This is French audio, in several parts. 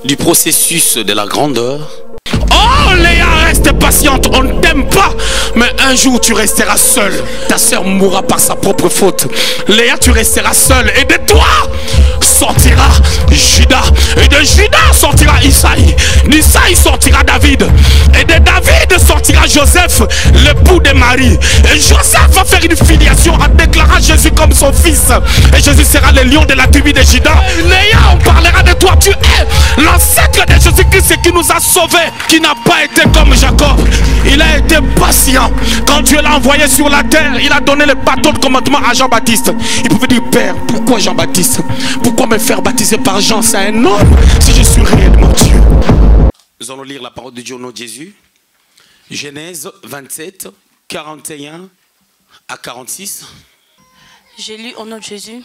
du processus de la grandeur. Oh Léa, reste patiente, on ne t'aime pas, mais un jour tu resteras seule. Ta sœur mourra par sa propre faute. Léa, tu resteras seule et de toi sortira Judas, et de Judas sortira Isaïe, d'Isaïe sortira David, et de David sortira Joseph, l'époux de Marie. Et Joseph va faire une filiation en déclarant Jésus comme son fils, et Jésus sera le lion de la tribu de Judas. Léa, on parlera de toi, tu es l'ancêtre de Jésus-Christ qui nous a sauvés, qui n'a pas été comme Jacob. Il a été patient. Quand Dieu l'a envoyé sur la terre, il a donné le bâton de commandement à Jean-Baptiste. Il pouvait dire: Père, pourquoi Jean-Baptiste? Pourquoi me faire baptiser par Jean? C'est un homme si je suis réellement Dieu. Nous allons lire la parole de Dieu au nom de Jésus. Genèse 27, 41 à 46. J'ai lu au nom de Jésus.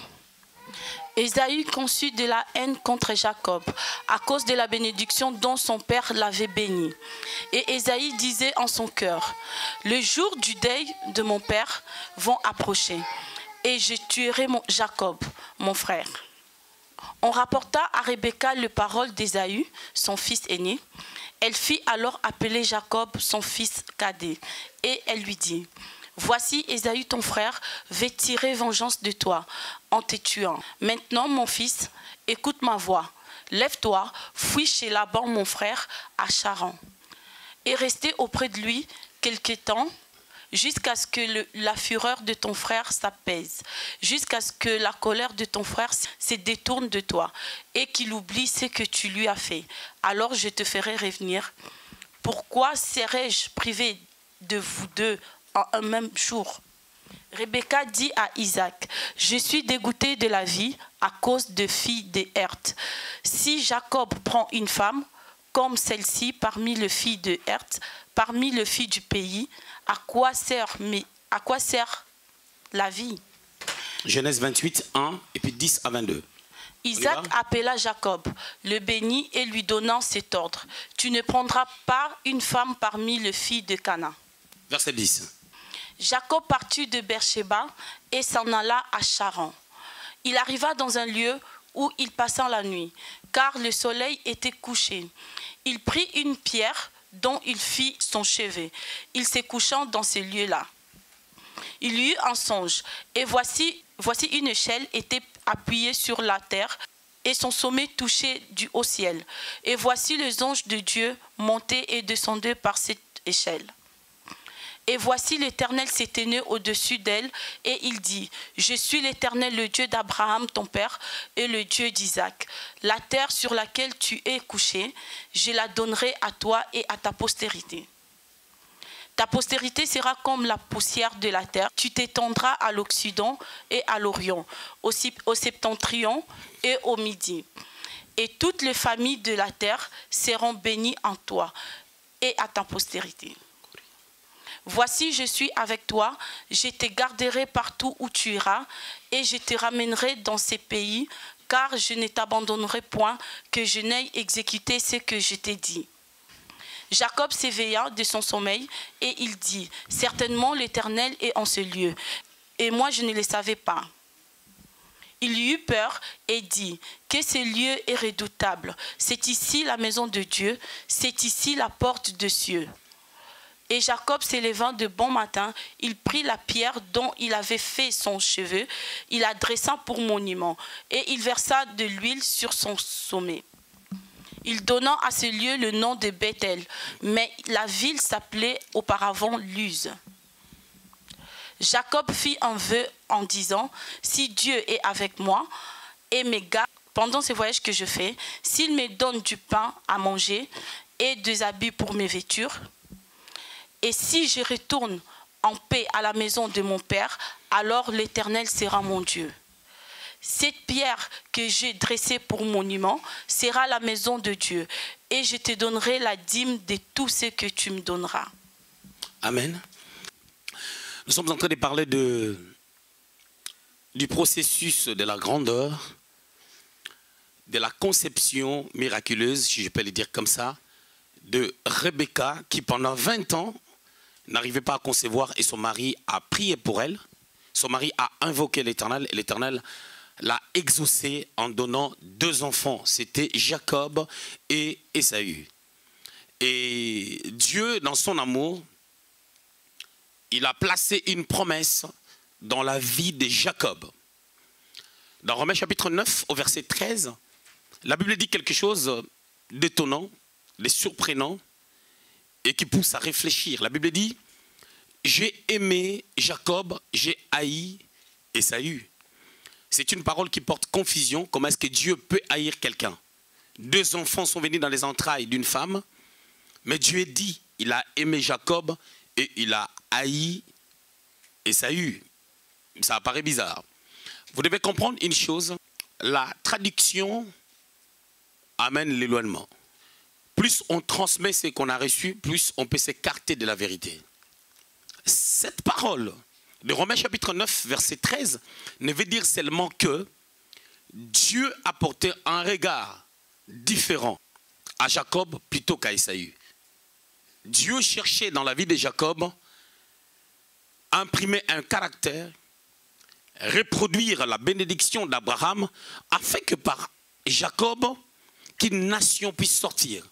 Ésaü conçut de la haine contre Jacob à cause de la bénédiction dont son père l'avait béni. Et Ésaü disait en son cœur: le jour du deuil de mon père vont approcher, et je tuerai Jacob, mon frère. On rapporta à Rebecca les paroles d'Ésaü, son fils aîné. Elle fit alors appeler Jacob, son fils cadet, et elle lui dit: voici Ésaü ton frère veut tirer vengeance de toi en te tuant. Maintenant mon fils, écoute ma voix. Lève-toi, fuis chez Laban mon frère à Charan. Et restez auprès de lui quelque temps, jusqu'à ce que la fureur de ton frère s'apaise, jusqu'à ce que la colère de ton frère se détourne de toi et qu'il oublie ce que tu lui as fait. Alors je te ferai revenir. Pourquoi serais-je privé de vous deux en un même jour? Rebecca dit à Isaac: je suis dégoûtée de la vie à cause de filles de Heth. Si Jacob prend une femme comme celle-ci parmi les filles de Heth, parmi les filles du pays, à quoi sert la vie? Genèse 28, 1 et puis 10 à 22. Isaac appela Jacob, le bénit et lui donna cet ordre: tu ne prendras pas une femme parmi les filles de Canaan. Verset 10. Jacob partit de Beersheba et s'en alla à Charan. Il arriva dans un lieu où il passa la nuit, car le soleil était couché. Il prit une pierre dont il fit son chevet. Il se couchant dans ce lieu-là. Il eut un songe, et voici une échelle était appuyée sur la terre, et son sommet touchait du haut ciel. Et voici les anges de Dieu montaient et descendaient par cette échelle. Et voici l'Éternel s'éteignait au-dessus d'elle, et il dit: je suis l'Éternel, le Dieu d'Abraham ton père, et le Dieu d'Isaac. La terre sur laquelle tu es couché, je la donnerai à toi et à ta postérité. Ta postérité sera comme la poussière de la terre. Tu t'étendras à l'Occident et à l'Orient, au septentrion et au Midi. Et toutes les familles de la terre seront bénies en toi et à ta postérité. Voici, je suis avec toi, je te garderai partout où tu iras, et je te ramènerai dans ces pays, car je ne t'abandonnerai point, que je n'aie exécuté ce que je t'ai dit. Jacob s'éveilla de son sommeil, et il dit: certainement l'Éternel est en ce lieu, et moi je ne le savais pas. Il eut peur et dit: que ce lieu est redoutable, c'est ici la maison de Dieu, c'est ici la porte des cieux. Et Jacob s'élevant de bon matin, il prit la pierre dont il avait fait son cheveu, il la dressa pour monument, et il versa de l'huile sur son sommet. Il donna à ce lieu le nom de Bethel, mais la ville s'appelait auparavant Luz. Jacob fit un vœu en disant: si Dieu est avec moi et me garde pendant ce voyage que je fais, s'il me donne du pain à manger et des habits pour mes vêtures, et si je retourne en paix à la maison de mon père, alors l'Éternel sera mon Dieu. Cette pierre que j'ai dressée pour monument sera la maison de Dieu, et je te donnerai la dîme de tout ce que tu me donneras. Amen. Nous sommes en train de parler du processus de la grandeur, de la conception miraculeuse, si je peux le dire comme ça, de Rebecca, qui pendant 20 ans n'arrivait pas à concevoir, et son mari a prié pour elle. Son mari a invoqué l'Éternel, et l'Éternel l'a exaucé en donnant 2 enfants. C'était Jacob et Ésaü. Et Dieu, dans son amour, il a placé une promesse dans la vie de Jacob. Dans Romains chapitre 9, au verset 13, la Bible dit quelque chose d'étonnant, de surprenant, et qui pousse à réfléchir. La Bible dit, j'ai aimé Jacob, j'ai haï Ésaü. C'est une parole qui porte confusion. Comment est-ce que Dieu peut haïr quelqu'un? 2 enfants sont venus dans les entrailles d'une femme, mais Dieu dit, il a aimé Jacob et il a haï Ésaü. Ça apparaît bizarre. Vous devez comprendre une chose, la traduction amène l'éloignement. Plus on transmet ce qu'on a reçu, plus on peut s'écarter de la vérité. Cette parole de Romains chapitre 9, verset 13, ne veut dire seulement que Dieu a porté un regard différent à Jacob plutôt qu'à Ésaü. Dieu cherchait dans la vie de Jacob à imprimer un caractère, reproduire la bénédiction d'Abraham, afin que par Jacob, qu'une nation puisse sortir.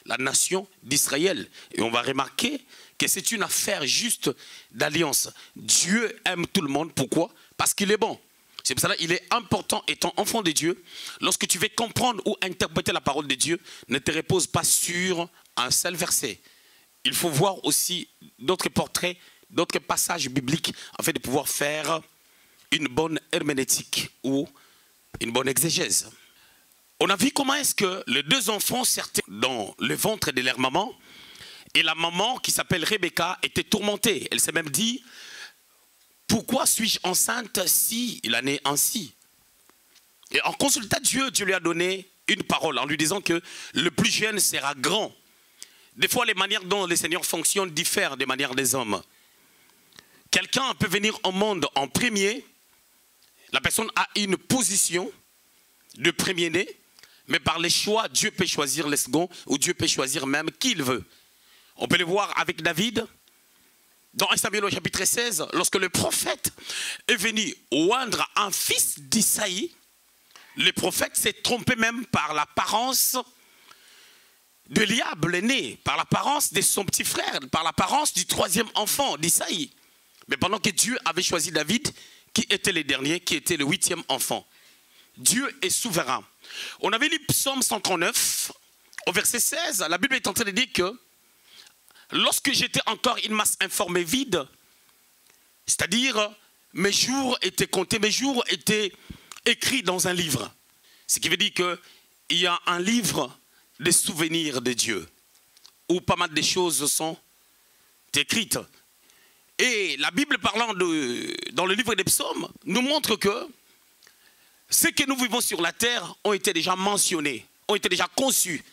La nation d'Israël. Et on va remarquer que c'est une affaire juste d'alliance. Dieu aime tout le monde. Pourquoi? Parce qu'il est bon. C'est pour cela qu'il est important, étant enfant de Dieu, lorsque tu veux comprendre ou interpréter la parole de Dieu, ne te repose pas sur un seul verset. Il faut voir aussi d'autres portraits, d'autres passages bibliques, afin de pouvoir faire une bonne herméneutique ou une bonne exégèse. On a vu comment est-ce que les 2 enfants sortaient dans le ventre de leur maman, et la maman, qui s'appelle Rebecca, était tourmentée. Elle s'est même dit, pourquoi suis-je enceinte si il en est ainsi? Et en consultant Dieu, Dieu lui a donné une parole en lui disant que le plus jeune sera grand. Des fois, les manières dont les seigneurs fonctionnent diffèrent des manières des hommes. Quelqu'un peut venir au monde en premier, la personne a une position de premier-né, mais par les choix, Dieu peut choisir les seconds, ou Dieu peut choisir même qui il veut. On peut le voir avec David, dans 1 Samuel au chapitre 16, lorsque le prophète est venu oindre un fils d'Isaïe, le prophète s'est trompé même par l'apparence de Eliab, l'aîné, par l'apparence de son petit frère, par l'apparence du 3e enfant d'Isaïe. Mais pendant que Dieu avait choisi David, qui était le dernier, qui était le 8e enfant. Dieu est souverain. On avait lu Psaume 139, au verset 16, la Bible est en train de dire que lorsque j'étais encore une masse informée vide, c'est-à-dire mes jours étaient comptés, mes jours étaient écrits dans un livre. Ce qui veut dire qu'il y a un livre des souvenirs de Dieu, où pas mal de choses sont écrites. Et la Bible parlant dans le livre des psaumes nous montre que ce que nous vivons sur la terre ont été déjà mentionnés, ont été déjà conçus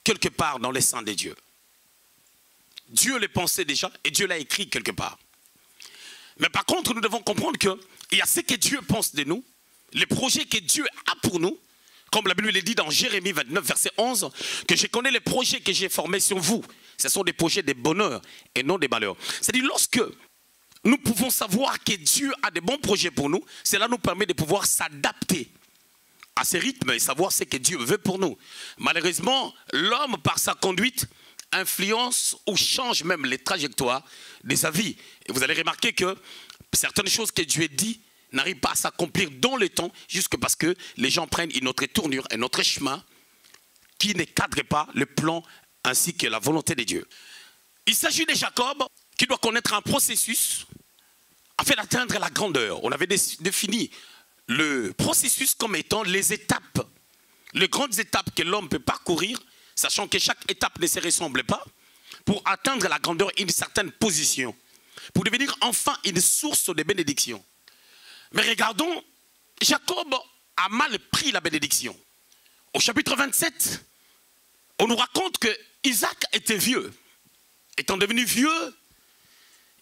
quelque part dans les seins de Dieu. Dieu les pensait déjà et Dieu l'a écrit quelque part. Mais par contre, nous devons comprendre qu'il y a ce que Dieu pense de nous, les projets que Dieu a pour nous, comme la Bible le dit dans Jérémie 29, verset 11, que je connais les projets que j'ai formés sur vous. Ce sont des projets de bonheur et non des malheurs. C'est-à-dire lorsque nous pouvons savoir que Dieu a de bons projets pour nous, cela nous permet de pouvoir s'adapter à ces rythmes et savoir ce que Dieu veut pour nous. Malheureusement, l'homme, par sa conduite, influence ou change même les trajectoires de sa vie. Et vous allez remarquer que certaines choses que Dieu dit n'arrivent pas à s'accomplir dans le temps, juste parce que les gens prennent une autre tournure, un autre chemin qui ne cadre pas le plan ainsi que la volonté de Dieu. Il s'agit de Jacob qui doit connaître un processus afin d'atteindre la grandeur. On avait défini le processus comme étant les étapes, les grandes étapes que l'homme peut parcourir, sachant que chaque étape ne se ressemble pas, pour atteindre la grandeur et une certaine position, pour devenir enfin une source de bénédiction. Mais regardons, Jacob a mal pris la bénédiction. Au chapitre 27, on nous raconte que Isaac était vieux. Étant devenu vieux,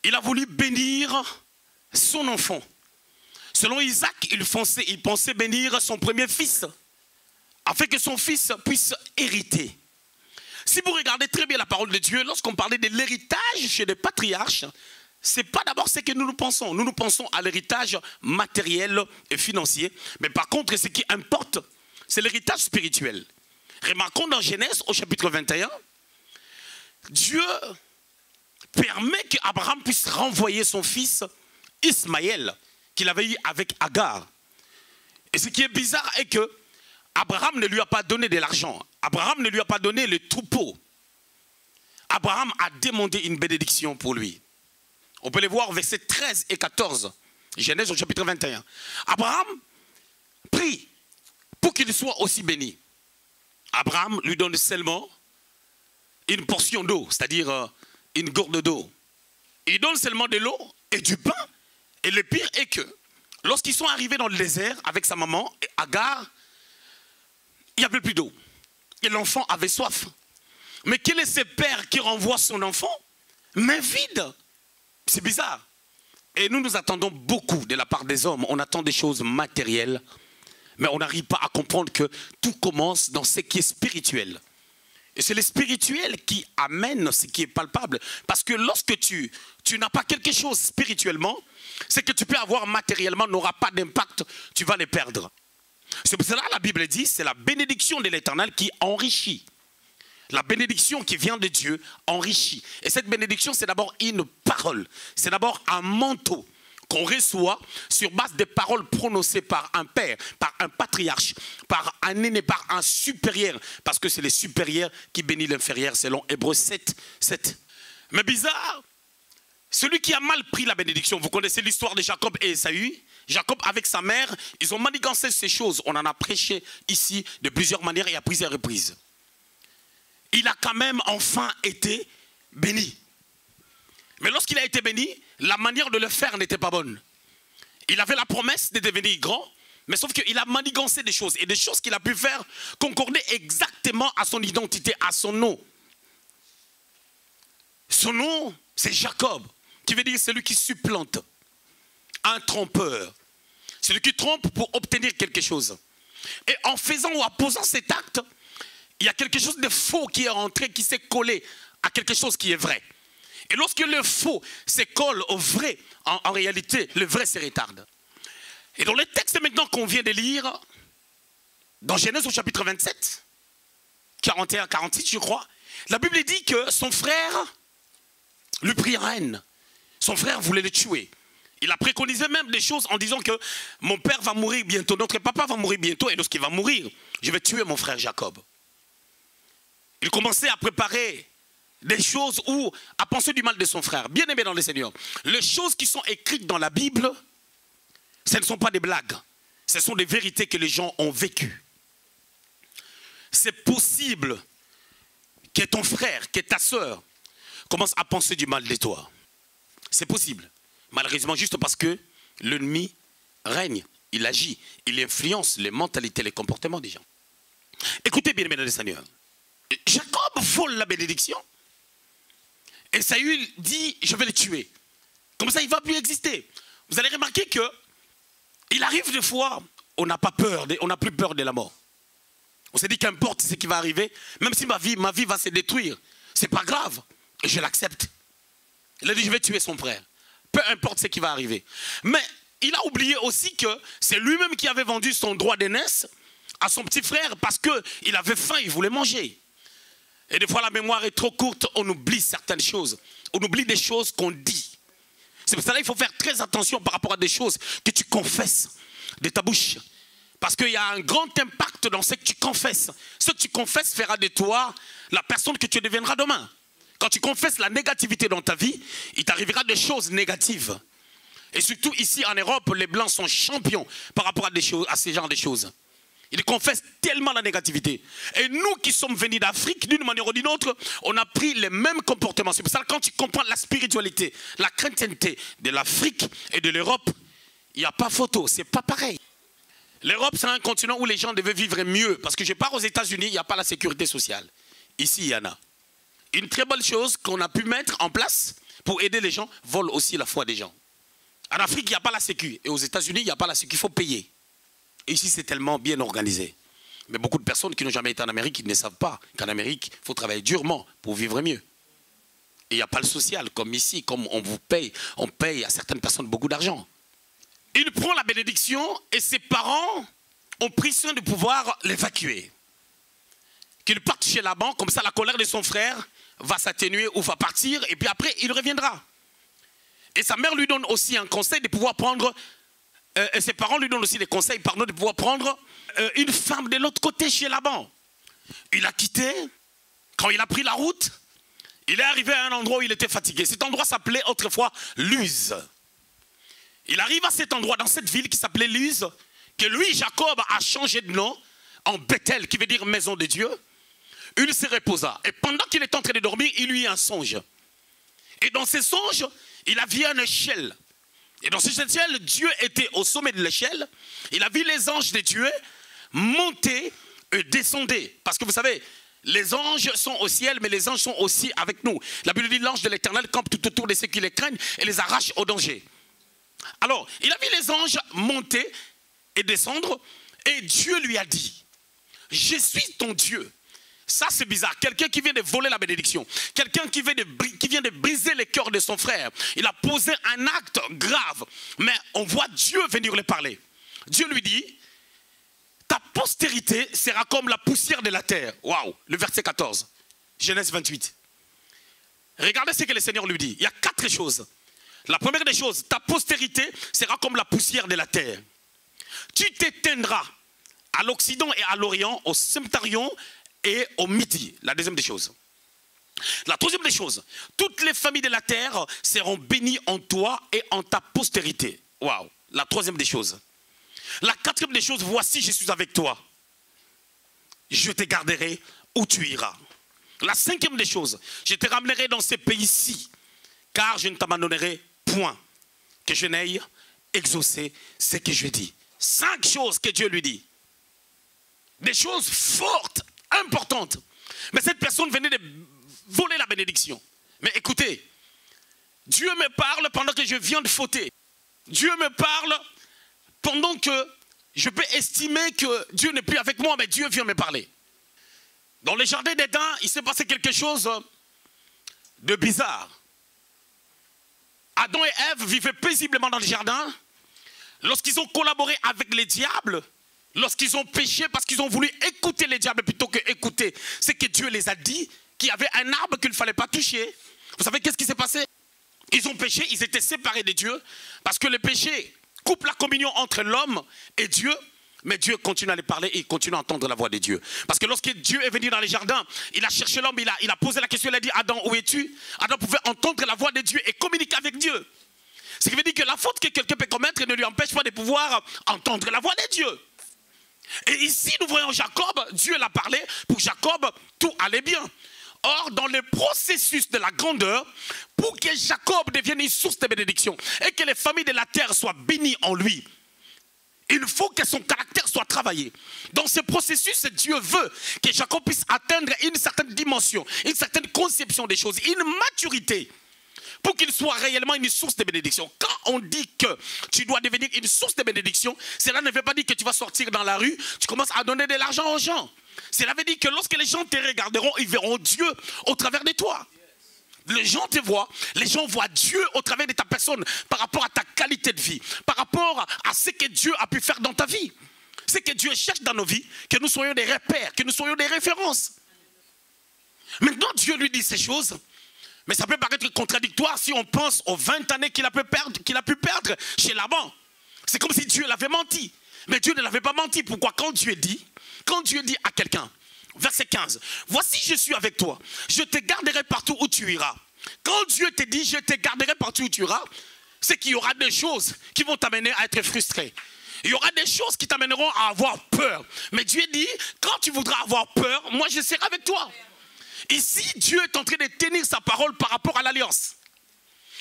il a voulu bénir son enfant. Selon Isaac, il pensait bénir son premier fils, afin que son fils puisse hériter. Si vous regardez très bien la parole de Dieu, lorsqu'on parlait de l'héritage chez les patriarches, ce n'est pas d'abord ce que nous pensons. Nous pensons à l'héritage matériel et financier. Mais par contre, ce qui importe, c'est l'héritage spirituel. Remarquons dans Genèse au chapitre 21, Dieu permet qu'Abraham puisse renvoyer son fils Ismaël, qu'il avait eu avec Agar. Et ce qui est bizarre est que Abraham ne lui a pas donné de l'argent. Abraham ne lui a pas donné le troupeau. Abraham a demandé une bénédiction pour lui. On peut les voir versets 13 et 14. Genèse au chapitre 21. Abraham prie pour qu'il soit aussi béni. Abraham lui donne seulement une portion d'eau, c'est-à-dire une gourde d'eau. Il donne seulement de l'eau et du pain. Et le pire est que lorsqu'ils sont arrivés dans le désert avec sa maman et Agar, il n'y avait plus d'eau. Et l'enfant avait soif. Mais quel est ce père qui renvoie son enfant, mais vide? C'est bizarre. Et nous attendons beaucoup de la part des hommes. On attend des choses matérielles. Mais on n'arrive pas à comprendre que tout commence dans ce qui est spirituel. Et c'est le spirituel qui amène ce qui est palpable. Parce que lorsque tu n'as pas quelque chose spirituellement, ce que tu peux avoir matériellement n'aura pas d'impact, tu vas les perdre. C'est pour cela que la Bible dit, c'est la bénédiction de l'Éternel qui enrichit. La bénédiction qui vient de Dieu enrichit. Et cette bénédiction, c'est d'abord une parole. C'est d'abord un manteau qu'on reçoit sur base des paroles prononcées par un père, par un patriarche, par un aîné, par un supérieur. Parce que c'est le supérieur qui bénit l'inférieur selon Hébreux 7. Mais bizarre, celui qui a mal pris la bénédiction, vous connaissez l'histoire de Jacob et Ésaü. Jacob avec sa mère, ils ont manigancé ces choses. On en a prêché ici de plusieurs manières et à plusieurs reprises. Il a quand même enfin été béni. Mais lorsqu'il a été béni, la manière de le faire n'était pas bonne. Il avait la promesse de devenir grand, mais sauf qu'il a manigancé des choses. Et des choses qu'il a pu faire concordaient exactement à son identité, à son nom. Son nom, c'est Jacob, qui veut dire celui qui supplante. Un trompeur. Celui qui trompe pour obtenir quelque chose. Et en faisant ou en posant cet acte, il y a quelque chose de faux qui est rentré, qui s'est collé à quelque chose qui est vrai. Et lorsque le faux se colle au vrai, en réalité, le vrai se retarde. Et dans le texte maintenant qu'on vient de lire, dans Genèse au chapitre 27, 41-46 je crois, la Bible dit que son frère lui prit en haine. Son frère voulait le tuer. Il a préconisé même des choses en disant que mon père va mourir bientôt, notre papa va mourir bientôt, et lorsqu'il va mourir, je vais tuer mon frère Jacob. Il commençait à préparer des choses ou à penser du mal de son frère. Bien aimé dans le Seigneur, les choses qui sont écrites dans la Bible, ce ne sont pas des blagues. Ce sont des vérités que les gens ont vécues. C'est possible que ton frère, que ta soeur commence à penser du mal de toi. C'est possible. Malheureusement, juste parce que l'ennemi règne, il agit, il influence les mentalités, les comportements des gens. Écoutez bien, mesdames et Seigneur. Jacob vole la bénédiction. Et Saül dit, je vais le tuer. Comme ça, il ne va plus exister. Vous allez remarquer que il arrive des fois, on n'a pas peur, on n'a plus peur de la mort. On s'est dit qu'importe ce qui va arriver, même si ma vie va se détruire, c'est pas grave. Et je l'accepte. Il a dit, je vais tuer son frère. Peu importe ce qui va arriver. Mais il a oublié aussi que c'est lui-même qui avait vendu son droit d'aînesse à son petit frère parce qu'il avait faim, il voulait manger. Et des fois, la mémoire est trop courte, on oublie certaines choses. On oublie des choses qu'on dit. C'est pour ça qu'il faut faire très attention par rapport à des choses que tu confesses de ta bouche. Parce qu'il y a un grand impact dans ce que tu confesses. Ce que tu confesses fera de toi la personne que tu deviendras demain. Quand tu confesses la négativité dans ta vie, il t'arrivera des choses négatives. Et surtout ici en Europe, les Blancs sont champions par rapport à ces genres de choses. Ils confessent tellement la négativité. Et nous qui sommes venus d'Afrique, d'une manière ou d'une autre, on a pris les mêmes comportements. C'est pour ça que quand tu comprends la spiritualité, la chrétienté de l'Afrique et de l'Europe, il n'y a pas photo, c'est pas pareil. L'Europe, c'est un continent où les gens devaient vivre mieux. Parce que je pars aux États-Unis, il n'y a pas la sécurité sociale. Ici, il y en a. Une très bonne chose qu'on a pu mettre en place pour aider les gens, vole aussi la foi des gens. En Afrique, il n'y a pas la sécu. Et aux États-Unis, il n'y a pas la sécu, il faut payer. Et ici, c'est tellement bien organisé. Mais beaucoup de personnes qui n'ont jamais été en Amérique, ils ne savent pas qu'en Amérique, il faut travailler durement pour vivre mieux. Et il n'y a pas le social, comme ici, comme on paye à certaines personnes beaucoup d'argent. Il prend la bénédiction et ses parents ont pris soin de pouvoir l'évacuer. Qu'il parte chez Laban, comme ça la colère de son frère va s'atténuer ou va partir, et puis après il reviendra. Et sa mère lui donne aussi un conseil de pouvoir prendre, et ses parents lui donnent aussi des conseils, pardon, de pouvoir prendre une femme de l'autre côté chez Laban. Il a quitté, quand il a pris la route, il est arrivé à un endroit où il était fatigué. Cet endroit s'appelait autrefois Luz. Il arrive à cet endroit, dans cette ville qui s'appelait Luz, que lui, Jacob, a changé de nom en Bethel, qui veut dire maison de Dieu. Il se reposa. Et pendant qu'il est en train de dormir, il lui eut un songe. Et dans ce songe, il a vu une échelle. Et dans cette échelle, Dieu était au sommet de l'échelle. Il a vu les anges de Dieu monter et descendre. Parce que vous savez, les anges sont au ciel, mais les anges sont aussi avec nous. La Bible dit l'ange de l'Éternel campe tout autour de ceux qui les craignent et les arrache au danger. Alors, il a vu les anges monter et descendre. Et Dieu lui a dit, je suis ton Dieu. Ça c'est bizarre, quelqu'un qui vient de voler la bénédiction, quelqu'un qui vient de briser les cœurs de son frère. Il a posé un acte grave, mais on voit Dieu venir lui parler. Dieu lui dit, ta postérité sera comme la poussière de la terre. Waouh, le verset 14, Genèse 28. Regardez ce que le Seigneur lui dit, il y a 4 choses. La première des choses, ta postérité sera comme la poussière de la terre. Tu t'éteindras à l'Occident et à l'Orient, au septentrion et au midi. La deuxième des choses. La troisième des choses, toutes les familles de la terre seront bénies en toi et en ta postérité. Waouh. La troisième des choses. La quatrième des choses, voici, je suis avec toi. Je te garderai où tu iras. La cinquième des choses, je te ramènerai dans ces pays-ci, car je ne t'abandonnerai point, que je n'aille exaucer ce que je dis. 5 choses que Dieu lui dit. Des choses fortes, importante. Mais cette personne venait de voler la bénédiction. Mais écoutez, Dieu me parle pendant que je viens de fauter. Dieu me parle pendant que je peux estimer que Dieu n'est plus avec moi, mais Dieu vient me parler. Dans le jardin d'Éden, il s'est passé quelque chose de bizarre. Adam et Ève vivaient paisiblement dans le jardin. Lorsqu'ils ont collaboré avec les diables, lorsqu'ils ont péché parce qu'ils ont voulu écouter les diables plutôt que écouter ce que Dieu les a dit, qu'il y avait un arbre qu'il ne fallait pas toucher. Vous savez qu'est-ce qui s'est passé? Ils ont péché, ils étaient séparés de Dieu parce que le péché coupe la communion entre l'homme et Dieu. Mais Dieu continue à les parler et il continue à entendre la voix de Dieu. Parce que lorsque Dieu est venu dans les jardins, il a cherché l'homme, il a posé la question, il a dit, Adam, où es-tu? Adam pouvait entendre la voix de Dieu et communiquer avec Dieu. Ce qui veut dire que la faute que quelqu'un peut commettre ne lui empêche pas de pouvoir entendre la voix de Dieu. Et ici, nous voyons Jacob, Dieu l'a parlé, pour Jacob, tout allait bien. Or, dans le processus de la grandeur, pour que Jacob devienne une source de bénédiction et que les familles de la terre soient bénies en lui, il faut que son caractère soit travaillé. Dans ce processus, Dieu veut que Jacob puisse atteindre une certaine dimension, une certaine conception des choses, une maturité, pour qu'il soit réellement une source de bénédiction. Quand on dit que tu dois devenir une source de bénédiction, cela ne veut pas dire que tu vas sortir dans la rue, tu commences à donner de l'argent aux gens. Cela veut dire que lorsque les gens te regarderont, ils verront Dieu au travers de toi. Les gens te voient, les gens voient Dieu au travers de ta personne, par rapport à ta qualité de vie, par rapport à ce que Dieu a pu faire dans ta vie. C'est que Dieu cherche dans nos vies, que nous soyons des repères, que nous soyons des références. Maintenant, Dieu lui dit ces choses. Mais ça peut paraître contradictoire si on pense aux 20 années qu'il a pu perdre chez Laban. C'est comme si Dieu l'avait menti. Mais Dieu ne l'avait pas menti. Pourquoi? Quand Dieu dit à quelqu'un, verset 15, voici je suis avec toi, je te garderai partout où tu iras. Quand Dieu te dit je te garderai partout où tu iras, c'est qu'il y aura des choses qui vont t'amener à être frustré. Il y aura des choses qui t'amèneront à avoir peur. Mais Dieu dit, quand tu voudras avoir peur, moi je serai avec toi. Ici, Dieu est en train de tenir sa parole par rapport à l'alliance.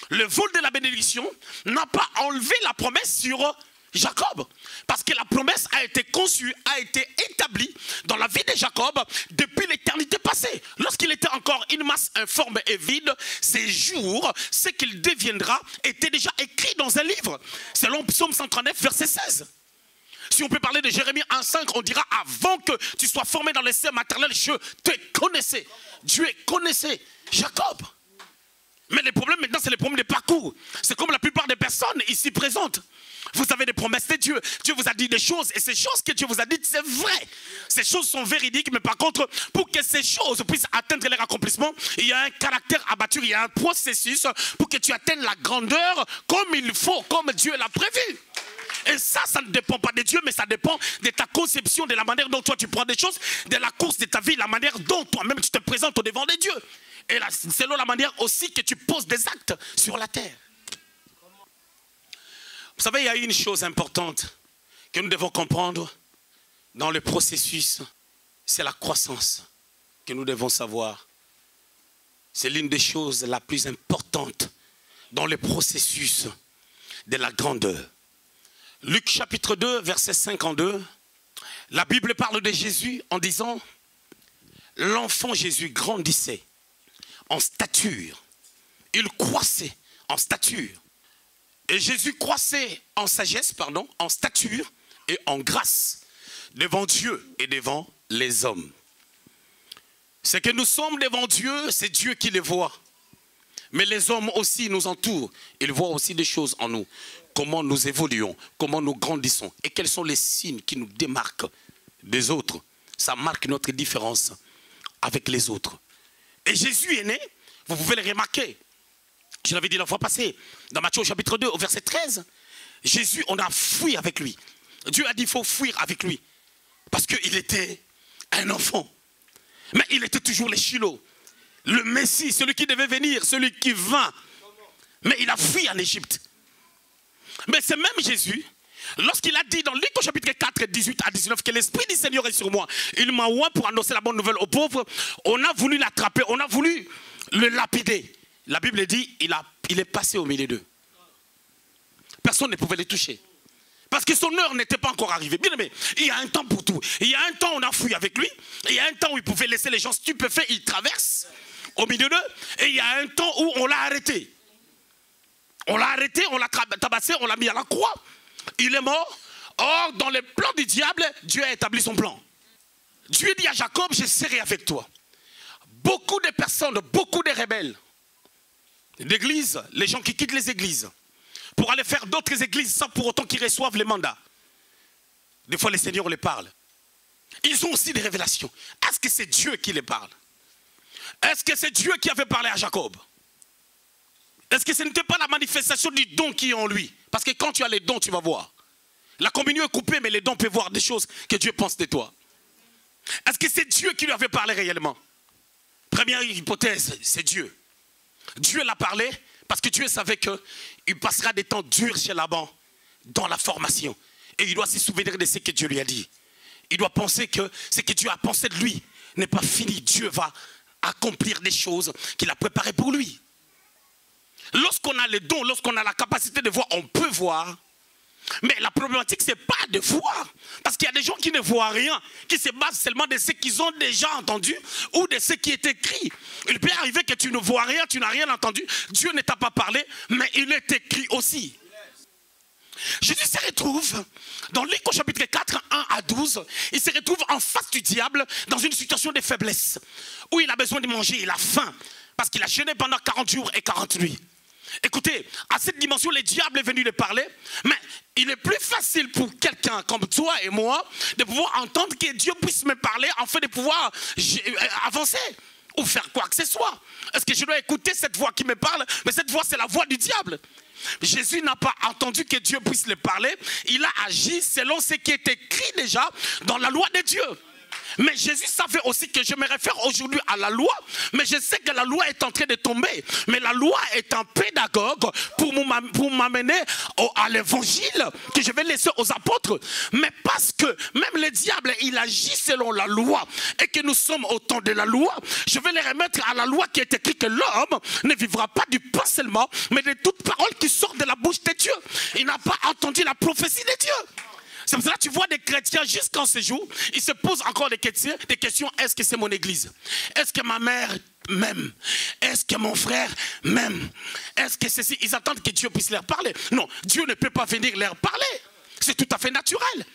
Le vol de la bénédiction n'a pas enlevé la promesse sur Jacob. Parce que la promesse a été conçue, a été établie dans la vie de Jacob depuis l'éternité passée. Lorsqu'il était encore une masse informe et vide, ses jours, ce qu'il deviendra, était déjà écrit dans un livre. Selon Psaume 139, verset 16. Si on peut parler de Jérémie 1,5, on dira avant que tu sois formé dans les sein maternels, je te connaissais. Dieu connaissait Jacob. Mais les problèmes maintenant, c'est les problèmes de parcours. C'est comme la plupart des personnes ici présentes. Vous avez des promesses de Dieu. Dieu vous a dit des choses. Et ces choses que Dieu vous a dites, c'est vrai. Ces choses sont véridiques. Mais par contre, pour que ces choses puissent atteindre leur accomplissement, il y a un caractère abattu. Il y a un processus pour que tu atteignes la grandeur comme il faut, comme Dieu l'a prévu. Et ça ne dépend pas de Dieu, mais ça dépend de ta conception, de la manière dont toi tu prends des choses, de la course de ta vie, la manière dont toi-même tu te présentes au devant de Dieu. Et là, selon la manière aussi que tu poses des actes sur la terre. Vous savez, il y a une chose importante que nous devons comprendre dans le processus, c'est la croissance que nous devons savoir. C'est l'une des choses la plus importantes dans le processus de la grandeur. Luc chapitre 2, verset 52, la Bible parle de Jésus en disant « L'enfant Jésus grandissait en stature, il croissait en stature. Et Jésus croissait en sagesse, en stature et en grâce devant Dieu et devant les hommes. » C'est que nous sommes devant Dieu, c'est Dieu qui les voit. Mais les hommes aussi nous entourent, ils voient aussi des choses en nous. Comment nous évoluons, comment nous grandissons et quels sont les signes qui nous démarquent des autres. Ça marque notre différence avec les autres. Et Jésus est né, vous pouvez le remarquer. Je l'avais dit la fois passée, dans Matthieu au chapitre 2, au verset 13. Jésus, on a fui avec lui. Dieu a dit qu'il faut fuir avec lui. Parce qu'il était un enfant. Mais il était toujours le Shiloh, le Messie, celui qui devait venir, celui qui vint. Mais il a fui en Égypte. Mais c'est même Jésus, lorsqu'il a dit dans Luc au chapitre 4, 18 à 19, que l'Esprit du Seigneur est sur moi, il m'a oint pour annoncer la bonne nouvelle aux pauvres, on a voulu l'attraper, on a voulu le lapider. La Bible dit, il est passé au milieu d'eux. Personne ne pouvait le toucher. Parce que son heure n'était pas encore arrivée. Bien aimé, il y a un temps pour tout. Il y a un temps où on a fui avec lui. Il y a un temps où il pouvait laisser les gens stupéfaits, il traverse au milieu d'eux. Et il y a un temps où on l'a arrêté. On l'a arrêté, on l'a tabassé, on l'a mis à la croix. Il est mort. Or, dans les plans du diable, Dieu a établi son plan. Dieu dit à Jacob, je serai avec toi. Beaucoup de personnes, beaucoup de rebelles d'églises, les gens qui quittent les églises, pour aller faire d'autres églises sans pour autant qu'ils reçoivent les mandats. Des fois, les seigneurs les parlent. Ils ont aussi des révélations. Est-ce que c'est Dieu qui les parle? Est-ce que c'est Dieu qui avait parlé à Jacob? Est-ce que ce n'était pas la manifestation du don qui est en lui? Parce que quand tu as les dons, tu vas voir. La communion est coupée, mais les dons peuvent voir des choses que Dieu pense de toi. Est-ce que c'est Dieu qui lui avait parlé réellement? Première hypothèse, c'est Dieu. Dieu l'a parlé parce que Dieu savait qu'il passera des temps durs chez Laban dans la formation. Et il doit se souvenir de ce que Dieu lui a dit. Il doit penser que ce que Dieu a pensé de lui n'est pas fini. Dieu va accomplir des choses qu'il a préparées pour lui. Lorsqu'on a les dons, lorsqu'on a la capacité de voir, on peut voir. Mais la problématique, ce n'est pas de voir. Parce qu'il y a des gens qui ne voient rien, qui se basent seulement de ce qu'ils ont déjà entendu ou de ce qui est écrit. Il peut arriver que tu ne vois rien, tu n'as rien entendu. Dieu ne t'a pas parlé, mais il est écrit aussi. Jésus se retrouve dans Luc au chapitre 4, 1 à 12. Il se retrouve en face du diable dans une situation de faiblesse. Où il a besoin de manger, il a faim. Parce qu'il a jeûné pendant 40 jours et 40 nuits. Écoutez, à cette dimension, le diable est venu lui parler, mais il est plus facile pour quelqu'un comme toi et moi de pouvoir entendre que Dieu puisse me parler afin de pouvoir avancer ou faire quoi que ce soit. Est-ce que je dois écouter cette voix qui me parle? Mais cette voix, c'est la voix du diable. Jésus n'a pas entendu que Dieu puisse le parler, il a agi selon ce qui est écrit déjà dans la loi de Dieu. Mais Jésus savait aussi que je me réfère aujourd'hui à la loi, mais je sais que la loi est en train de tomber. Mais la loi est un pédagogue pour m'amener à l'évangile que je vais laisser aux apôtres. Mais parce que même le diable, il agit selon la loi et que nous sommes au temps de la loi, je vais les remettre à la loi qui est écrite que l'homme ne vivra pas du pain seulement, mais de toute parole qui sort de la bouche de Dieu. Il n'a pas entendu la prophétie de Dieu. C'est pour ça que tu vois des chrétiens jusqu'en ce jour, ils se posent encore des questions. Est-ce que c'est mon église? Est-ce que ma mère m'aime? Est-ce que mon frère m'aime? Est-ce que ceci? Ils attendent que Dieu puisse leur parler. Non, Dieu ne peut pas venir leur parler. C'est tout à fait naturel.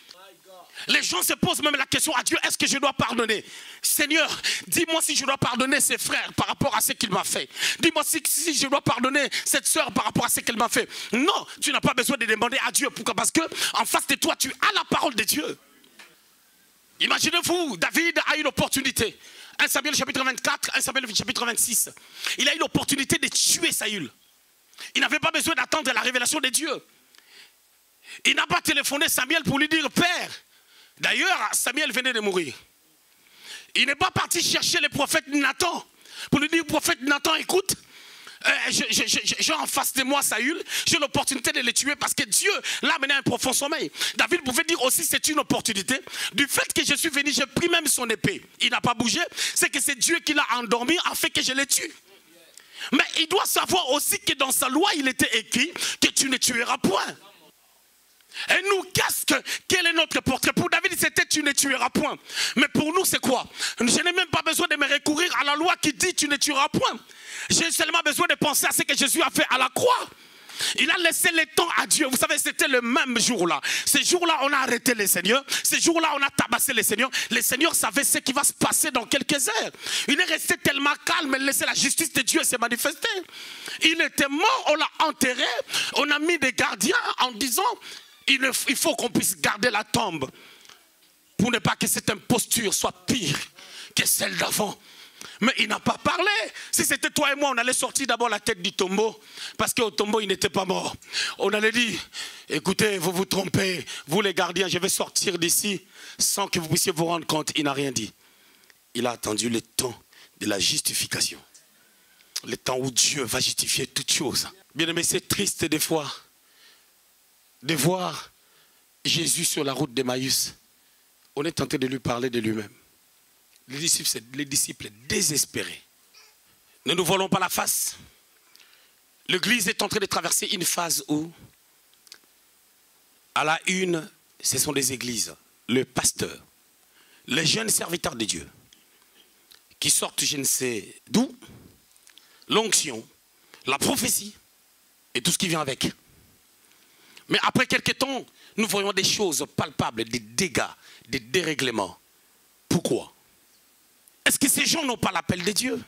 Les gens se posent même la question à Dieu, est-ce que je dois pardonner? Seigneur, dis-moi si je dois pardonner ses frères par rapport à ce qu'il m'a fait. Dis-moi si je dois pardonner cette soeur par rapport à ce qu'elle m'a fait. Non, tu n'as pas besoin de demander à Dieu. Pourquoi? Parce que en face de toi, tu as la parole de Dieu. Imaginez-vous, David a eu l'opportunité. 1 Samuel chapitre 24, 1 Samuel chapitre 26. Il a eu l'opportunité de tuer Saül. Il n'avait pas besoin d'attendre la révélation de Dieu. Il n'a pas téléphoné à Samuel pour lui dire, Père. D'ailleurs, Samuel venait de mourir. Il n'est pas parti chercher le prophète Nathan pour lui dire, prophète Nathan, écoute, j'ai en face de moi Saül, j'ai l'opportunité de le tuer parce que Dieu l'a mené à un profond sommeil. David pouvait dire aussi, c'est une opportunité. Du fait que je suis venu, j'ai pris même son épée. Il n'a pas bougé, c'est que c'est Dieu qui l'a endormi afin que je le tue. Mais il doit savoir aussi que dans sa loi, il était écrit que tu ne tueras point. Et nous, quel est notre portrait? Pour David, c'était tu ne tueras point. Mais pour nous, c'est quoi? Je n'ai même pas besoin de me recourir à la loi qui dit tu ne tueras point. J'ai seulement besoin de penser à ce que Jésus a fait à la croix. Il a laissé le temps à Dieu. Vous savez, c'était le même jour-là. Ce jour-là, on a arrêté les seigneurs. Ce jour-là, on a tabassé les seigneurs. Les seigneurs savaient ce qui va se passer dans quelques heures. Il est resté tellement calme et laissé la justice de Dieu se manifester. Il était mort, on l'a enterré. On a mis des gardiens en disant... Il faut qu'on puisse garder la tombe pour ne pas que cette imposture soit pire que celle d'avant. Mais il n'a pas parlé. Si c'était toi et moi, on allait sortir d'abord la tête du tombeau. Parce qu'au tombeau, il n'était pas mort. On allait dire, écoutez, vous vous trompez. Vous les gardiens, je vais sortir d'ici sans que vous puissiez vous rendre compte. Il n'a rien dit. Il a attendu le temps de la justification. Le temps où Dieu va justifier toutes choses. Bien aimé, c'est triste des fois de voir Jésus sur la route d'Emmaüs. On est tenté de lui parler de lui-même. Les disciples désespérés. Ne nous voilons pas la face. L'Église est en train de traverser une phase où, à la une, ce sont des églises, le pasteur, les jeunes serviteurs de Dieu, qui sortent je ne sais d'où, l'onction, la prophétie et tout ce qui vient avec. Mais après quelques temps, nous voyons des choses palpables, des dégâts, des dérèglements. Pourquoi? Est-ce que ces gens n'ont pas l'appel de Dieu?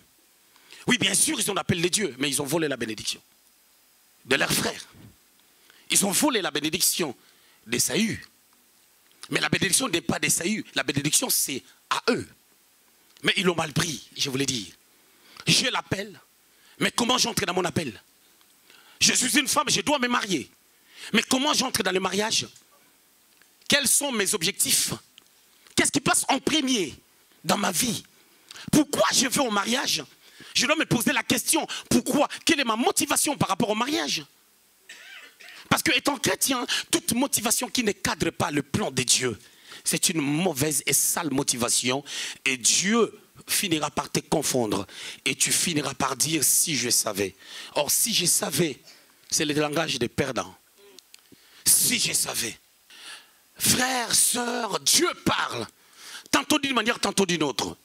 Oui, bien sûr, ils ont l'appel de Dieu, mais ils ont volé la bénédiction de leurs frères. Ils ont volé la bénédiction d'Ésaü. Mais la bénédiction n'est pas d'Ésaü, la bénédiction c'est à eux. Mais ils l'ont mal pris, je vous l'ai dit. J'ai l'appel, mais comment j'entre dans mon appel? Je suis une femme, je dois me marier. Mais comment j'entre dans le mariage? Quels sont mes objectifs? Qu'est-ce qui passe en premier dans ma vie? Pourquoi je vais au mariage? Je dois me poser la question, pourquoi? Quelle est ma motivation par rapport au mariage? Parce que étant chrétien, toute motivation qui ne cadre pas le plan de Dieu, c'est une mauvaise et sale motivation. Et Dieu finira par te confondre. Et tu finiras par dire, si je savais. Or, si je savais, c'est le langage des perdants. Si je savais. Frères, sœurs, Dieu parle. Tantôt d'une manière, tantôt d'une autre.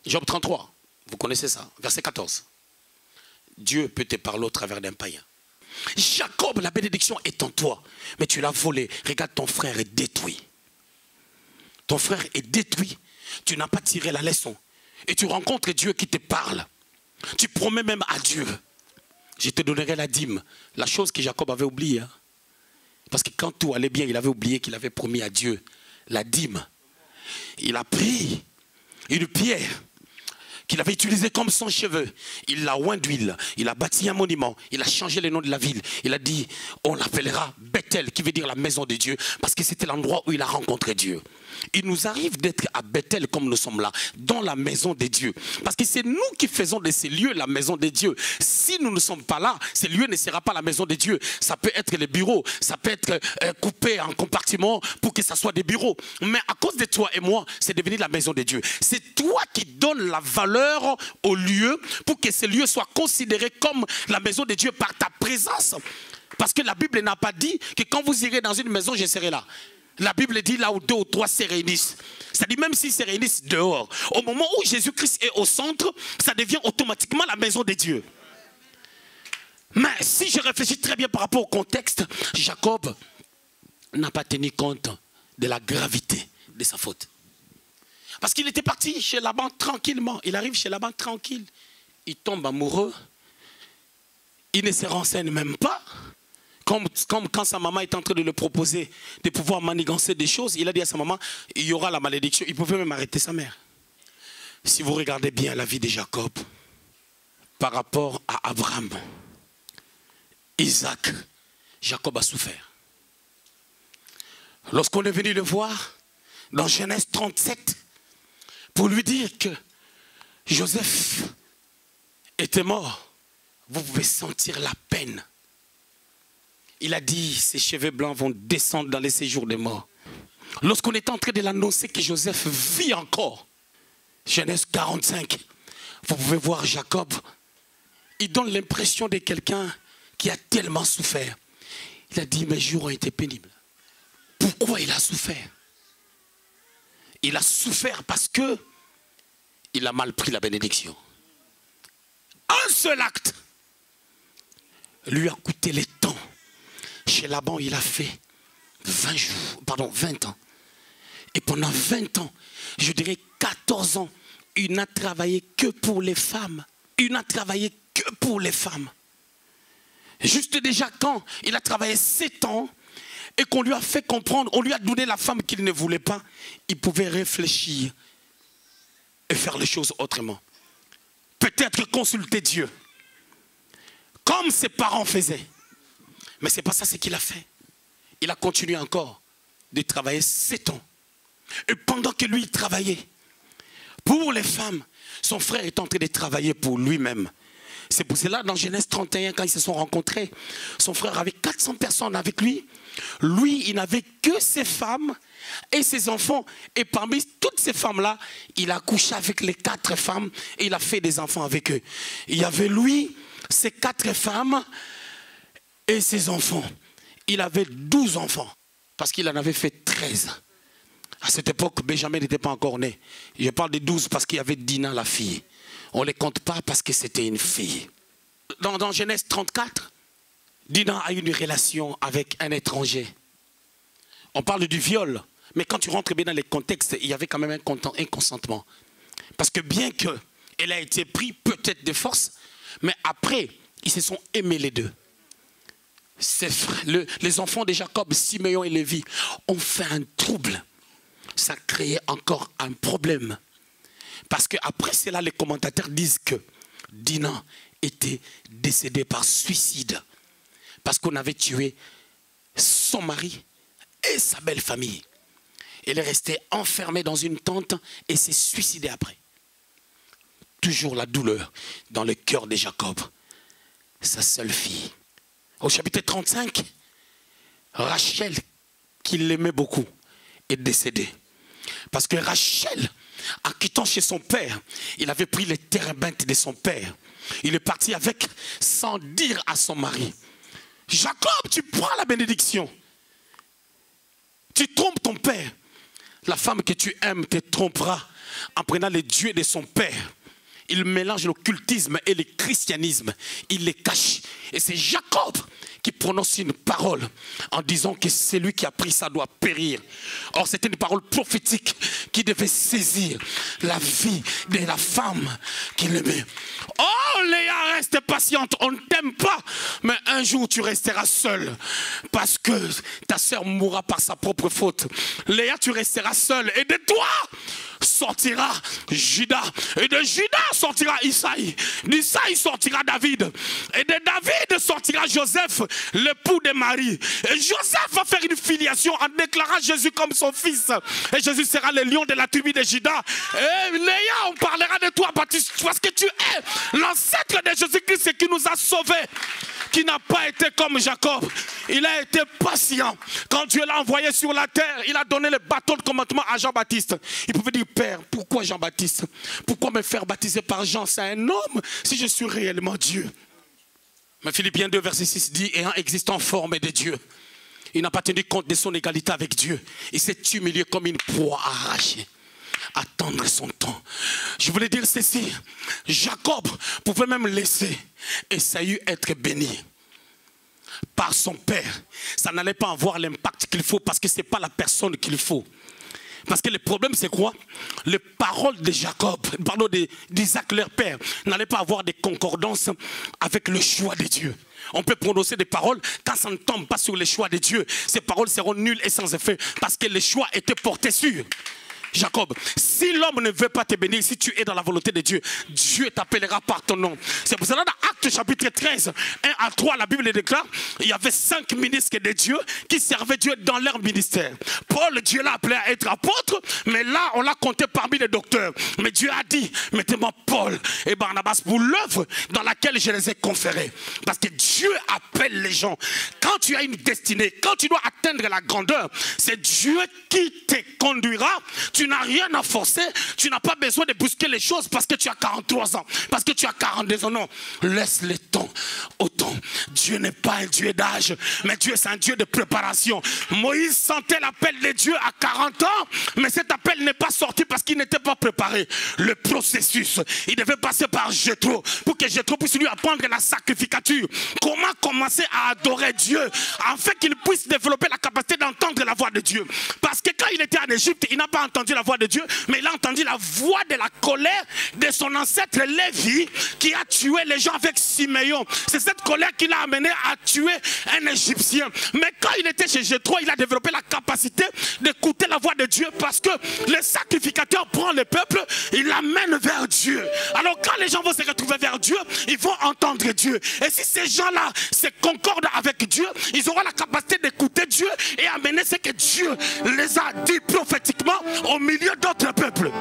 Job 33, vous connaissez ça, verset 14. Dieu peut te parler au travers d'un païen. Jacob, la bénédiction est en toi, mais tu l'as volée. Regarde, ton frère est détruit. Ton frère est détruit. Tu n'as pas tiré la leçon. Et tu rencontres Dieu qui te parle. Tu promets même à Dieu. Je te donnerai la dîme. La chose que Jacob avait oubliée. Parce que quand tout allait bien, il avait oublié qu'il avait promis à Dieu la dîme. Il a pris une pierre qu'il avait utilisée comme son cheveu. Il l'a oint d'huile. Il a bâti un monument. Il a changé le nom de la ville. Il a dit, on l'appellera Bethel, qui veut dire la maison de Dieu. Parce que c'était l'endroit où il a rencontré Dieu. Il nous arrive d'être à Bethel comme nous sommes là, dans la maison de Dieu. Parce que c'est nous qui faisons de ces lieux la maison de Dieu. Si nous ne sommes pas là, ces lieux ne seront pas la maison de Dieu. Ça peut être les bureaux, ça peut être coupé en compartiments pour que ça soit des bureaux. Mais à cause de toi et moi, c'est devenu la maison de Dieu. C'est toi qui donnes la valeur au lieu pour que ces lieux soient considérés comme la maison de Dieu par ta présence. Parce que la Bible n'a pas dit que quand vous irez dans une maison, je serai là. La Bible dit là où 2 ou 3 se réunissent. C'est-à-dire même s'ils se réunissent dehors, au moment où Jésus-Christ est au centre, ça devient automatiquement la maison de Dieu. Mais si je réfléchis très bien par rapport au contexte, Jacob n'a pas tenu compte de la gravité de sa faute. Parce qu'il était parti chez Laban tranquillement. Il arrive chez Laban tranquille. Il tombe amoureux. Il ne se renseigne même pas. Comme quand sa maman est en train de le proposer de pouvoir manigancer des choses, il a dit à sa maman, il y aura la malédiction. Il pouvait même arrêter sa mère. Si vous regardez bien la vie de Jacob, par rapport à Abraham, Isaac, Jacob a souffert. Lorsqu'on est venu le voir dans Genèse 37, pour lui dire que Joseph était mort, vous pouvez sentir la peine. Il a dit, ses cheveux blancs vont descendre dans les séjours des morts. Lorsqu'on est en train de l'annoncer que Joseph vit encore, Genèse 45, vous pouvez voir Jacob, il donne l'impression de quelqu'un qui a tellement souffert. Il a dit, mes jours ont été pénibles. Pourquoi il a souffert? Il a souffert parce que il a mal pris la bénédiction. Un seul acte lui a coûté les temps. Chez Laban, il a fait 20 ans. Et pendant 20 ans, je dirais 14 ans, il n'a travaillé que pour les femmes. Il n'a travaillé que pour les femmes. Juste déjà quand il a travaillé 7 ans et qu'on lui a fait comprendre, on lui a donné la femme qu'il ne voulait pas, il pouvait réfléchir et faire les choses autrement. Peut-être consulter Dieu, comme ses parents faisaient. Mais ce n'est pas ça ce qu'il a fait. Il a continué encore de travailler 7 ans. Et pendant que lui, il travaillait pour les femmes, son frère est en train de travailler pour lui-même. C'est pour cela, dans Genèse 31, quand ils se sont rencontrés, son frère avait 400 personnes avec lui. Lui, il n'avait que ses femmes et ses enfants. Et parmi toutes ces femmes-là, il a couché avec les 4 femmes et il a fait des enfants avec eux. Il y avait lui, ses 4 femmes et ses enfants. Il avait 12 enfants parce qu'il en avait fait 13. À cette époque, Benjamin n'était pas encore né. Je parle de 12 parce qu'il y avait Dina, la fille. On ne les compte pas parce que c'était une fille. Dans Genèse 34, Dina a eu une relation avec un étranger. On parle du viol, mais quand tu rentres bien dans les contextes, il y avait quand même un consentement. Parce que bien qu'elle a été prise peut-être de force, mais après, ils se sont aimés les deux. Les enfants de Jacob, Siméon et Lévi, ont fait un trouble. Ça créait encore un problème. Parce qu'après cela, les commentateurs disent que Dina était décédée par suicide. Parce qu'on avait tué son mari et sa belle famille. Elle est restée enfermée dans une tente et s'est suicidée après. Toujours la douleur dans le cœur de Jacob, sa seule fille. Au chapitre 35, Rachel, qui l'aimait beaucoup, est décédée. Parce que Rachel, en quittant chez son père, il avait pris les térébintes de son père. Il est parti avec sans dire à son mari, Jacob, tu prends la bénédiction. Tu trompes ton père. La femme que tu aimes te trompera en prenant les dieux de son père. Il mélange l'occultisme et le christianisme. Il les cache. Et c'est Jacob qui prononce une parole en disant que celui qui a pris ça doit périr. Or, c'était une parole prophétique qui devait saisir la vie de la femme qu'il aimait. Oh, Léa, reste patiente. On ne t'aime pas, mais un jour tu resteras seule parce que ta sœur mourra par sa propre faute. Léa, tu resteras seule et de toi sortira Judas. Et de Judas sortira Isaïe. D'Isaïe sortira David. Et de David sortira Joseph, l'époux de Marie. Et Joseph va faire une filiation en déclarant Jésus comme son fils. Et Jésus sera le lion de la tribu de Judas. Et Léa, on parlera de toi parce que tu es l'ancêtre de Jésus-Christ qui nous a sauvés. Qui n'a pas été comme Jacob. Il a été patient. Quand Dieu l'a envoyé sur la terre, il a donné le bâton de commandement à Jean-Baptiste. Il pouvait dire, Père, pourquoi Jean-Baptiste? Pourquoi me faire baptiser par Jean? C'est un homme si je suis réellement Dieu. Mais Philippiens 2, verset 6 dit, ayant existé en forme de Dieu, il n'a pas tenu compte de son égalité avec Dieu. Il s'est humilié comme une proie arrachée. Attendre son temps. Je voulais dire ceci. Jacob pouvait même laisser Esaü être béni. par son père, ça n'allait pas avoir l'impact qu'il faut parce que ce n'est pas la personne qu'il faut. Parce que le problème c'est quoi? Les paroles de Jacob, pardon, d'Isaac leur père, n'allaient pas avoir de concordance avec le choix de Dieu. On peut prononcer des paroles, quand ça ne tombe pas sur le choix de Dieu, ces paroles seront nulles et sans effet, parce que le choix était porté sur Jacob. Si l'homme ne veut pas te bénir, si tu es dans la volonté de Dieu, Dieu t'appellera par ton nom. C'est pour cela dans Actes chapitre 13, 1 à 3, la Bible déclare, il y avait 5 ministres de Dieu qui servaient Dieu dans leur ministère. Paul, Dieu l'a appelé à être apôtre, mais là on l'a compté parmi les docteurs. Mais Dieu a dit, mettez-moi Paul et Barnabas pour l'œuvre dans laquelle je les ai conférés. Parce que Dieu appelle les gens. Quand tu as une destinée, quand tu dois atteindre la grandeur, c'est Dieu qui te conduira. Tu n'as rien à forcer, tu n'as pas besoin de bousculer les choses parce que tu as 43 ans, parce que tu as 42 ans. Non, laisse le temps au temps. Dieu n'est pas un Dieu d'âge, mais Dieu c'est un Dieu de préparation. Moïse sentait l'appel de Dieu à 40 ans, mais cet appel n'est pas sorti parce qu'il n'était pas préparé. Le processus, il devait passer par Jéthro pour que Jéthro puisse lui apprendre la sacrificature. Comment commencer à adorer Dieu afin qu'il puisse développer la capacité d'entendre la voix de Dieu. Parce que quand il était en Égypte, il n'a pas entendu la voix de Dieu, mais il a entendu la voix de la colère de son ancêtre Lévi qui a tué les gens avec Siméon. C'est cette colère qui l'a amené à tuer un Égyptien. Mais quand il était chez Jéthro, il a développé la capacité d'écouter la voix de Dieu parce que le sacrificateur prend le peuple, il l'amène vers Dieu. Alors quand les gens vont se retrouver vers Dieu, ils vont entendre Dieu. Et si ces gens-là se concordent avec Dieu, ils auront la capacité d'écouter Dieu et amener ce que Dieu les a dit prophétiquement au milieu d'autres peuples.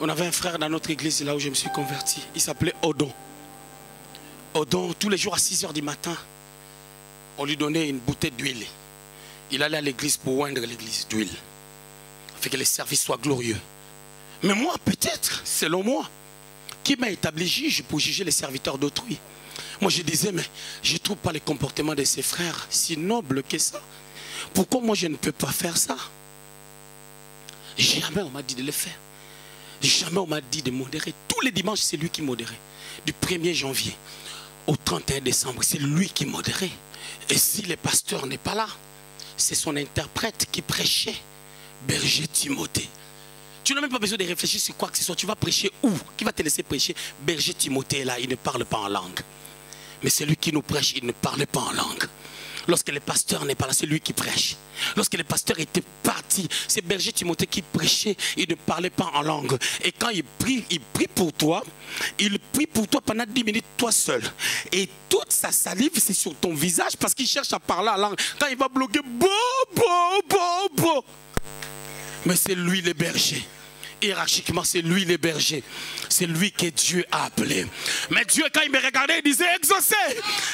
On avait un frère dans notre église là où je me suis converti. Il s'appelait Odon. Odon, tous les jours à 6 h du matin, on lui donnait une bouteille d'huile. Il allait à l'église pour oindre l'église d'huile, afin que les services soient glorieux. Mais moi, peut-être, selon moi, qui m'a établi juge pour juger les serviteurs d'autrui? Moi, je disais, mais je ne trouve pas le comportement de ses frères si noble que ça. Pourquoi moi, je ne peux pas faire ça? Jamais on m'a dit de le faire. Jamais on m'a dit de modérer. Tous les dimanches, c'est lui qui modérait. Du 1er janvier au 31 décembre, c'est lui qui modérait. Et si le pasteur n'est pas là, c'est son interprète qui prêchait, Berger Timothée. Tu n'as même pas besoin de réfléchir sur quoi que ce soit. Tu vas prêcher où? Qui va te laisser prêcher? Berger Timothée est là, il ne parle pas en langue. Mais c'est lui qui nous prêche, il ne parle pas en langue. Lorsque le pasteur n'est pas là, c'est lui qui prêche. Lorsque le pasteur était parti, c'est Berger Timothée qui prêchait, il ne parlait pas en langue. Et quand il prie pour toi, il prie pour toi pendant 10 minutes, toi seul. Et toute sa salive, c'est sur ton visage parce qu'il cherche à parler en langue. Quand il va bloquer, bo. Mais c'est lui le berger. Hiérarchiquement, c'est lui le berger. C'est lui que Dieu a appelé. Mais Dieu, quand il me regardait, il disait, exaucé,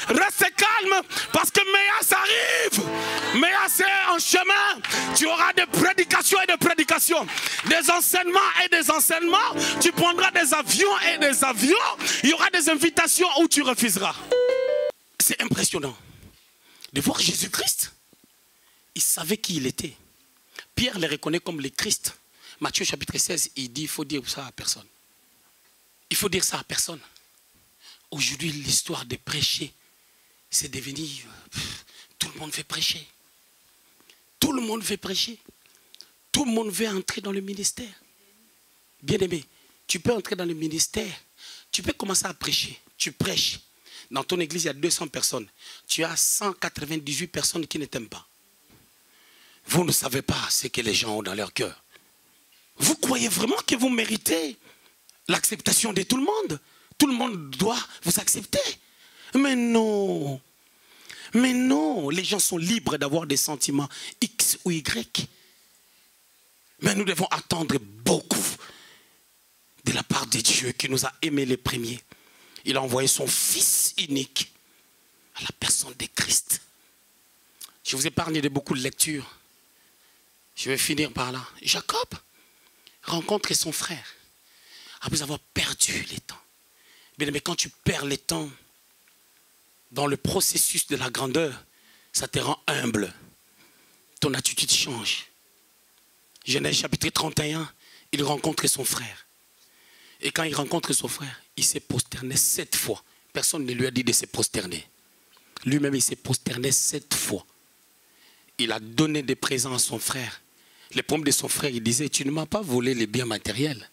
reste calme, parce que Méas arrive. Méas est en chemin. Tu auras des prédications et des prédications. Des enseignements et des enseignements. Tu prendras des avions et des avions. Il y aura des invitations où tu refuseras. C'est impressionnant de voir Jésus-Christ. Il savait qui il était. Pierre le reconnaît comme le Christ. Matthieu chapitre 16, il dit, il faut dire ça à personne. Il faut dire ça à personne. Aujourd'hui, l'histoire de prêcher, c'est devenu... tout le monde veut prêcher. Tout le monde veut prêcher. Tout le monde veut entrer dans le ministère. Bien-aimé, tu peux entrer dans le ministère. Tu peux commencer à prêcher. Tu prêches. Dans ton église, il y a 200 personnes. Tu as 198 personnes qui ne t'aiment pas. Vous ne savez pas ce que les gens ont dans leur cœur. Vous croyez vraiment que vous méritez l'acceptation de tout le monde? Tout le monde doit vous accepter? Mais non. Mais non. Les gens sont libres d'avoir des sentiments X ou Y. Mais nous devons attendre beaucoup de la part de Dieu qui nous a aimés les premiers. Il a envoyé son Fils unique à la personne de Christ. Je vous épargne de beaucoup de lectures. Je vais finir par là. Jacob rencontre son frère après avoir perdu les temps. Mais quand tu perds les temps dans le processus de la grandeur, ça te rend humble. Ton attitude change. Genèse chapitre 31, il rencontre son frère. Et quand il rencontre son frère, il s'est prosterné 7 fois. Personne ne lui a dit de se prosterner. Lui-même, il s'est prosterné 7 fois. Il a donné des présents à son frère. Le problème de son frère, il disait, tu ne m'as pas volé les biens matériels.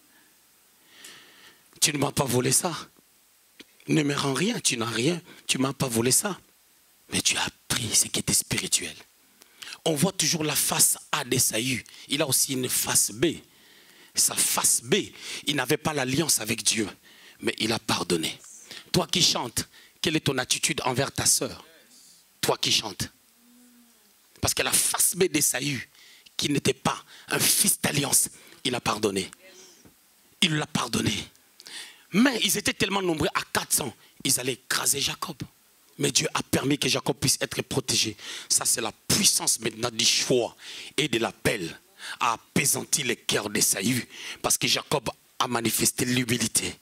Tu ne m'as pas volé ça. Ne me rends rien, tu n'as rien. Tu ne m'as pas volé ça. Mais tu as pris ce qui était spirituel. On voit toujours la face A d'Ésaü. Il a aussi une face B. Sa face B, il n'avait pas l'alliance avec Dieu, mais il a pardonné. Toi qui chantes, quelle est ton attitude envers ta sœur? Toi qui chantes. Parce que la face B d'Ésaü, qui n'était pas un fils d'alliance, il a pardonné. Il l'a pardonné. Mais ils étaient tellement nombreux, à 400, ils allaient écraser Jacob. Mais Dieu a permis que Jacob puisse être protégé. Ça, c'est la puissance maintenant du choix et de l'appel à apaisantir les cœurs d'Ésaü. Parce que Jacob a manifesté l'humilité.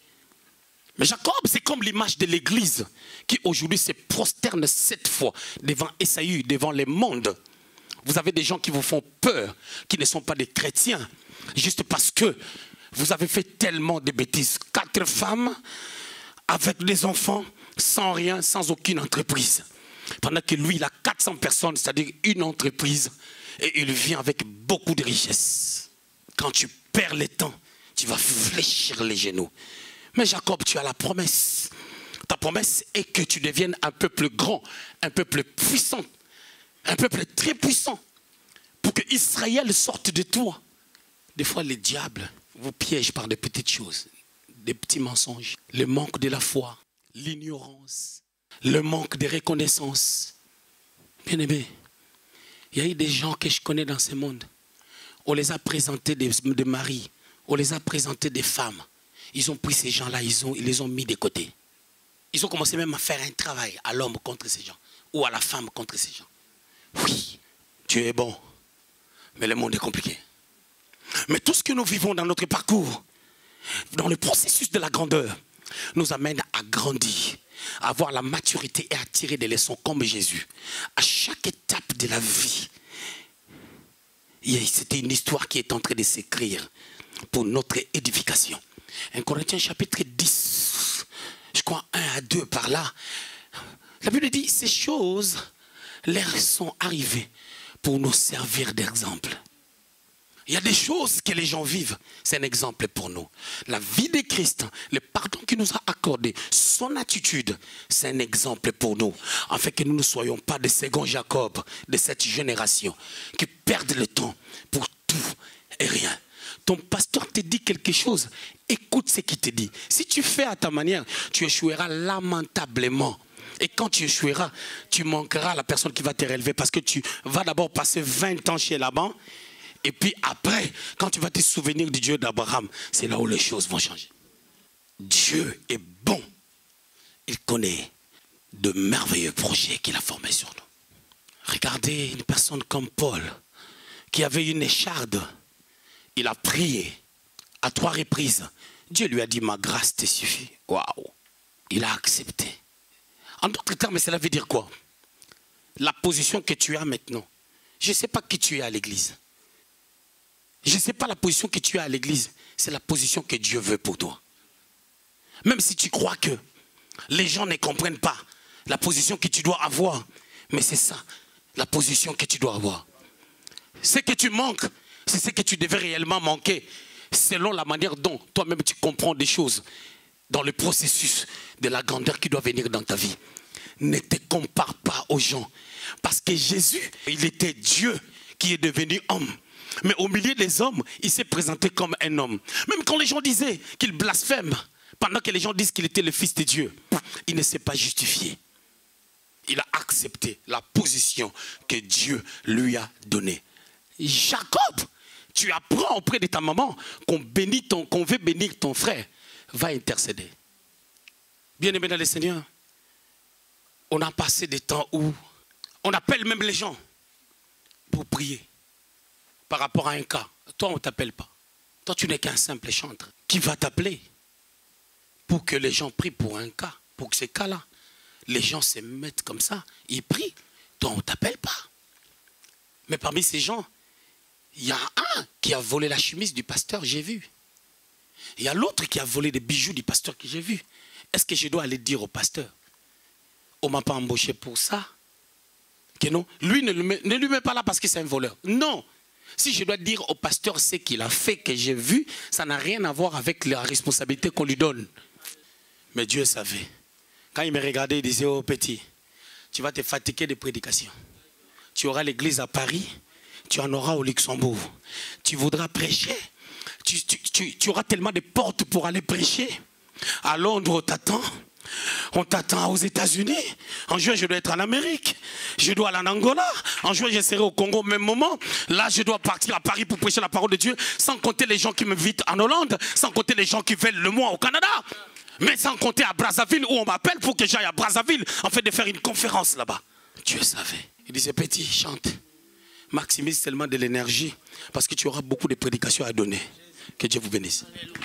Mais Jacob, c'est comme l'image de l'église qui aujourd'hui se prosterne 7 fois devant Ésaü, devant le monde. Vous avez des gens qui vous font peur, qui ne sont pas des chrétiens, juste parce que vous avez fait tellement de bêtises. 4 femmes avec des enfants, sans rien, sans aucune entreprise. Pendant que lui, il a 400 personnes, c'est-à-dire une entreprise, et il vient avec beaucoup de richesses. Quand tu perds le temps, tu vas fléchir les genoux. Mais Jacob, tu as la promesse. Ta promesse est que tu deviennes un peuple grand, un peuple puissant, un peuple très puissant, pour que Israël sorte de toi. Des fois, le diable vous piège par des petites choses, des petits mensonges, le manque de la foi, l'ignorance, le manque de reconnaissance. Bien aimé, il y a eu des gens que je connais dans ce monde. On les a présentés des maris, on les a présentés des femmes. Ils ont pris ces gens-là, ils les ont mis de côté. Ils ont commencé même à faire un travail à l'homme contre ces gens, ou à la femme contre ces gens. Oui, Dieu est bon, mais le monde est compliqué. Mais tout ce que nous vivons dans notre parcours, dans le processus de la grandeur, nous amène à grandir, à avoir la maturité et à tirer des leçons comme Jésus. À chaque étape de la vie, c'était une histoire qui est en train de s'écrire pour notre édification. 1 Corinthiens chapitre 10, je crois 1 à 2 par là. La Bible dit, ces choses leur sont arrivées pour nous servir d'exemple. Il y a des choses que les gens vivent, c'est un exemple pour nous. La vie de Christ, le pardon qu'il nous a accordé, son attitude, c'est un exemple pour nous. Afin que nous ne soyons pas des seconds Jacob de cette génération qui perdent le temps pour tout et rien. Ton pasteur te dit quelque chose, écoute ce qu'il te dit. Si tu fais à ta manière, tu échoueras lamentablement. Et quand tu échoueras, tu manqueras à la personne qui va te relever parce que tu vas d'abord passer 20 ans chez Laban. Et puis après, quand tu vas te souvenir du Dieu d'Abraham, c'est là où les choses vont changer. Dieu est bon. Il connaît de merveilleux projets qu'il a formés sur nous. Regardez une personne comme Paul, qui avait une écharde. Il a prié à 3 reprises. Dieu lui a dit, ma grâce te suffit. Waouh! Il a accepté. En d'autres termes, cela veut dire quoi? La position que tu as maintenant. Je ne sais pas qui tu es à l'église. Je ne sais pas la position que tu as à l'église. C'est la position que Dieu veut pour toi. Même si tu crois que les gens ne comprennent pas la position que tu dois avoir. Mais c'est ça, la position que tu dois avoir. Ce que tu manques, c'est ce que tu devais réellement manquer. Selon la manière dont toi-même tu comprends des choses. Dans le processus de la grandeur qui doit venir dans ta vie. Ne te compare pas aux gens. Parce que Jésus, il était Dieu qui est devenu homme. Mais au milieu des hommes, il s'est présenté comme un homme. Même quand les gens disaient qu'il blasphème, pendant que les gens disent qu'il était le fils de Dieu, il ne s'est pas justifié. Il a accepté la position que Dieu lui a donnée. Jacob, tu apprends auprès de ta maman qu'on veut bénir ton frère. Va intercéder. Bien-aimé dans le Seigneur, on a passé des temps où on appelle même les gens pour prier par rapport à un cas. Toi, on ne t'appelle pas. Toi, tu n'es qu'un simple chantre. Qui va t'appeler pour que les gens prient pour un cas, pour que ces cas-là, les gens se mettent comme ça, ils prient. Toi, on ne t'appelle pas. Mais parmi ces gens, il y a un qui a volé la chemise du pasteur, j'ai vu. Il y a l'autre qui a volé des bijoux du pasteur que j'ai vu. Est-ce que je dois aller dire au pasteur? on ne m'a pas embauché pour ça. Que non, lui ne lui met pas là parce que c'est un voleur. Non. Si je dois dire au pasteur ce qu'il a fait, que j'ai vu, ça n'a rien à voir avec la responsabilité qu'on lui donne. Mais Dieu savait. Quand il me regardait, il disait, oh petit, tu vas te fatiguer de prédications. Tu auras l'église à Paris, tu en auras au Luxembourg. Tu voudras prêcher, tu auras tellement de portes pour aller prêcher. À Londres, on t'attend aux États-Unis. En juin, je dois être en Amérique. Je dois aller en Angola. En juin, je serai au Congo au même moment. Là, je dois partir à Paris pour prêcher la parole de Dieu. Sans compter les gens qui m'invitent en Hollande. Sans compter les gens qui veulent le mois au Canada. Mais sans compter à Brazzaville où on m'appelle pour que j'aille à Brazzaville en fait de faire une conférence là-bas. Dieu savait. Il disait, petit, chante. Maximise tellement de l'énergie parce que tu auras beaucoup de prédications à donner. Que Dieu vous bénisse. Alléluia.